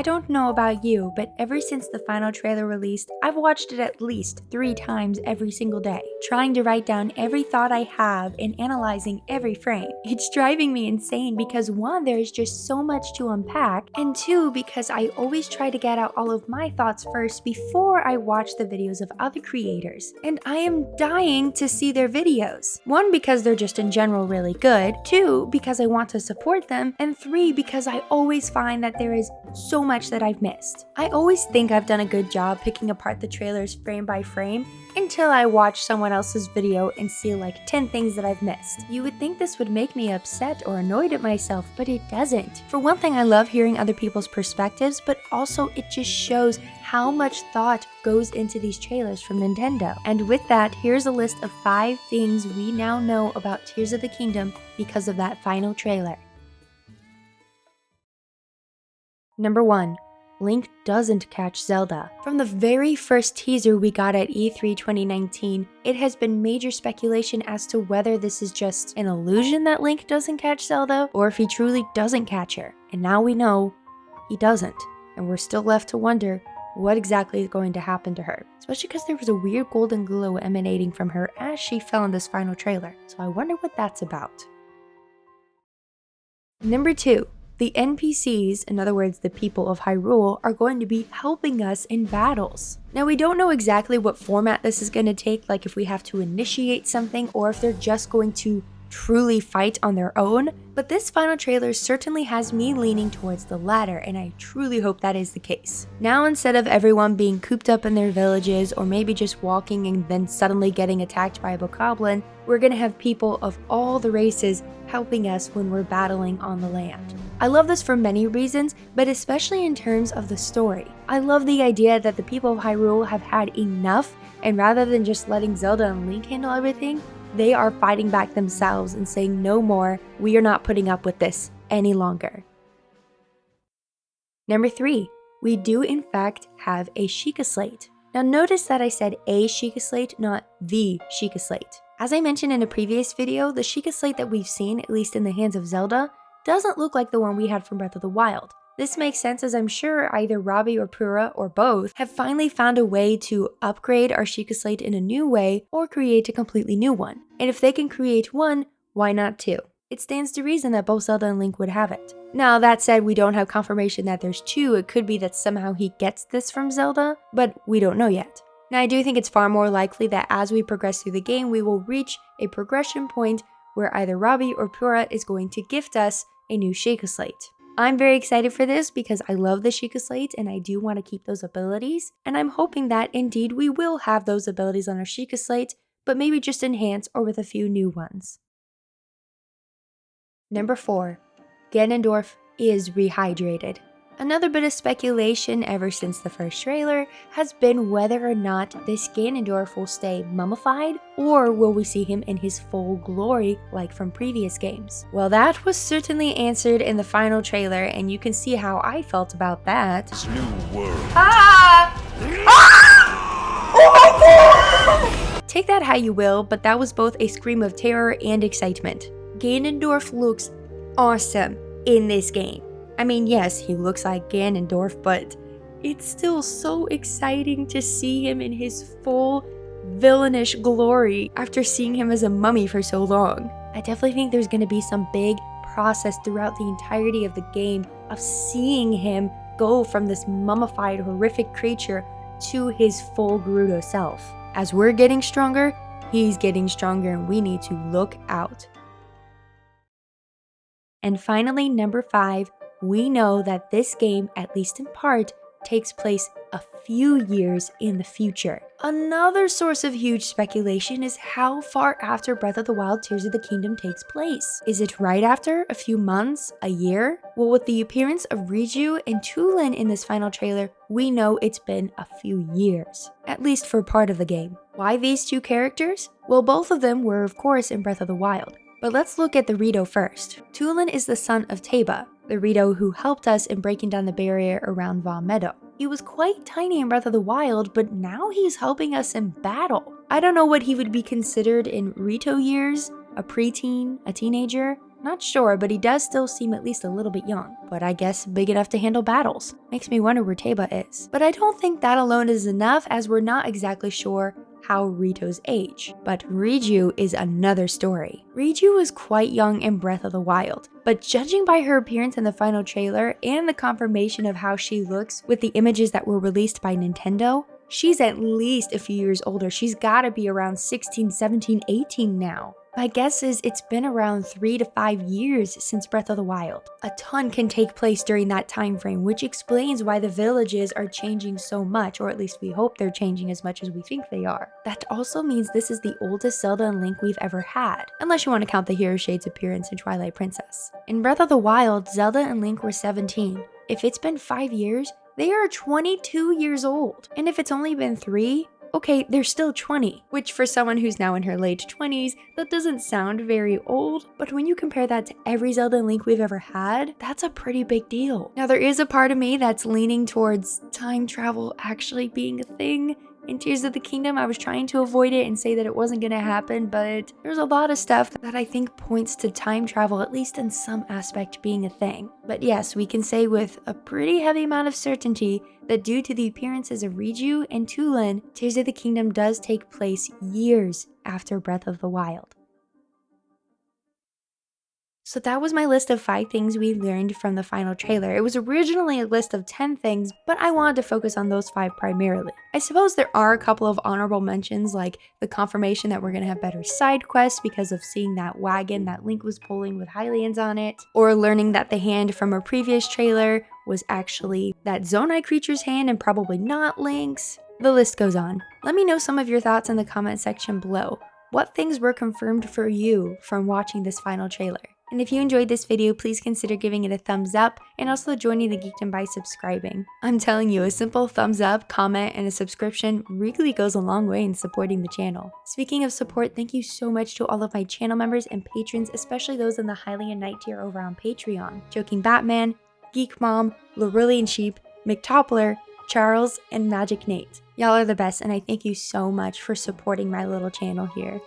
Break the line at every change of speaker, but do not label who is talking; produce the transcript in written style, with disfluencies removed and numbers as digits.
I don't know about you, but ever since the final trailer released, I've watched it at least 3 times every single day, trying to write down every thought I have and analyzing every frame. It's driving me insane because 1, there is just so much to unpack, and 2, because I always try to get out all of my thoughts first before I watch the videos of other creators, and I am dying to see their videos. 1, because they're just in general really good, 2, because I want to support them, and 3, because I always find that there is so much that I've missed. I always think I've done a good job picking apart the trailers frame by frame until I watch someone else's video and see like 10 things that I've missed. You would think this would make me upset or annoyed at myself, but it doesn't. For one thing, I love hearing other people's perspectives, but also it just shows how much thought goes into these trailers from Nintendo. And with that, here's a list of 5 things we now know about Tears of the Kingdom because of that final trailer. Number 1. Link doesn't catch Zelda. From the very first teaser we got at E3 2019, it has been major speculation as to whether this is just an illusion that Link doesn't catch Zelda, or if he truly doesn't catch her. And now we know he doesn't, and we're still left to wonder what exactly is going to happen to her, especially because there was a weird golden glow emanating from her as she fell in this final trailer, so I wonder what that's about. Number 2. The NPCs, in other words the people of Hyrule, are going to be helping us in battles. Now we don't know exactly what format this is going to take, like if we have to initiate something or if they're just going to truly fight on their own, but this final trailer certainly has me leaning towards the latter, and I truly hope that is the case. Now instead of everyone being cooped up in their villages or maybe just walking and then suddenly getting attacked by a bokoblin, we're gonna have people of all the races helping us when we're battling on the land. I love this for many reasons, but especially in terms of the story. I love the idea that the people of Hyrule have had enough, and rather than just letting Zelda and Link handle everything, they are fighting back themselves and saying no more, we are not putting up with this any longer. Number 3, we do in fact have a Sheikah Slate. Now notice that I said a Sheikah Slate, not the Sheikah Slate. As I mentioned in a previous video, the Sheikah Slate that we've seen, at least in the hands of Zelda, doesn't look like the one we had from Breath of the Wild. This makes sense as I'm sure either Robbie or Pura or both have finally found a way to upgrade our Sheikah Slate in a new way or create a completely new one. And if they can create one, why not 2? It stands to reason that both Zelda and Link would have it. Now that said, we don't have confirmation that there's 2. It could be that somehow he gets this from Zelda, but we don't know yet. Now I do think it's far more likely that as we progress through the game, we will reach a progression point where either Robbie or Pura is going to gift us a new Sheikah Slate. I'm very excited for this because I love the Sheikah Slate and I do want to keep those abilities, and I'm hoping that indeed we will have those abilities on our Sheikah Slate, but maybe just enhanced or with a few new ones. Number 4. Ganondorf is rehydrated. Another bit of speculation ever since the first trailer has been whether or not this Ganondorf will stay mummified, or will we see him in his full glory like from previous games? Well, that was certainly answered in the final trailer, and you can see how I felt about that.
This new world.
Take that how you will, but that was both a scream of terror and excitement. Ganondorf looks awesome in this game. I mean, yes, he looks like Ganondorf, but it's still so exciting to see him in his full villainish glory after seeing him as a mummy for so long. I definitely think there's going to be some big process throughout the entirety of the game of seeing him go from this mummified, horrific creature to his full Gerudo self. As we're getting stronger, he's getting stronger, and we need to look out. And finally, number 5, we know that this game, at least in part, takes place a few years in the future. Another source of huge speculation is how far after Breath of the Wild Tears of the Kingdom takes place. Is it right after? A few months? A year? Well, with the appearance of Riju and Tulin in this final trailer, we know it's been a few years, at least for part of the game. Why these 2 characters? Well, both of them were of course in Breath of the Wild. But let's look at the Rito first. Tulin is the son of Teba, the Rito who helped us in breaking down the barrier around Vah Meadow. He was quite tiny in Breath of the Wild, but now he's helping us in battle. I don't know what he would be considered in Rito years, a preteen, a teenager, Not sure, but he does still seem at least a little bit young, but I guess big enough to handle battles. Makes me wonder where Teba is. But I don't think that alone is enough, as we're not exactly sure how Rito's age. But Riju is another story. Riju was quite young in Breath of the Wild, but judging by her appearance in the final trailer and the confirmation of how she looks with the images that were released by Nintendo, she's at least a few years older. She's gotta be around 16, 17, 18 now. My guess is it's been around 3 to 5 years since Breath of the Wild. A ton can take place during that time frame, which explains why the villages are changing so much, or at least we hope they're changing as much as we think they are. That also means this is the oldest Zelda and Link we've ever had, unless you want to count the Hero Shade's appearance in Twilight Princess. In Breath of the Wild, Zelda and Link were 17. If it's been 5 years, they are 22 years old. And if it's only been 3, okay, they're still 20, which for someone who's now in her late 20s, that doesn't sound very old, but when you compare that to every Zelda and Link we've ever had, that's a pretty big deal. Now, there is a part of me that's leaning towards time travel actually being a thing. In Tears of the Kingdom, I was trying to avoid it and say that it wasn't gonna happen, but there's a lot of stuff that I think points to time travel, at least in some aspect, being a thing. But yes, we can say with a pretty heavy amount of certainty that due to the appearances of Riju and Tulin, Tears of the Kingdom does take place years after Breath of the Wild. So that was my list of 5 things we learned from the final trailer. It was originally a list of 10 things, but I wanted to focus on those 5 primarily. I suppose there are a couple of honorable mentions, like the confirmation that we're gonna have better side quests because of seeing that wagon that Link was pulling with Hylians on it, or learning that the hand from a previous trailer was actually that Zonai creature's hand and probably not Link's. The list goes on. Let me know some of your thoughts in the comment section below. What things were confirmed for you from watching this final trailer? And if you enjoyed this video, please consider giving it a thumbs up and also joining the Geekdom by subscribing. I'm telling you, a simple thumbs up, comment, and a subscription really goes a long way in supporting the channel. Speaking of support, thank you so much to all of my channel members and patrons, especially those in the Hylian Knight tier over on Patreon. Joking Batman, Geek Mom, Lorulian Sheep, McToppler, Charles, and Magic Nate. Y'all are the best, and I thank you so much for supporting my little channel here.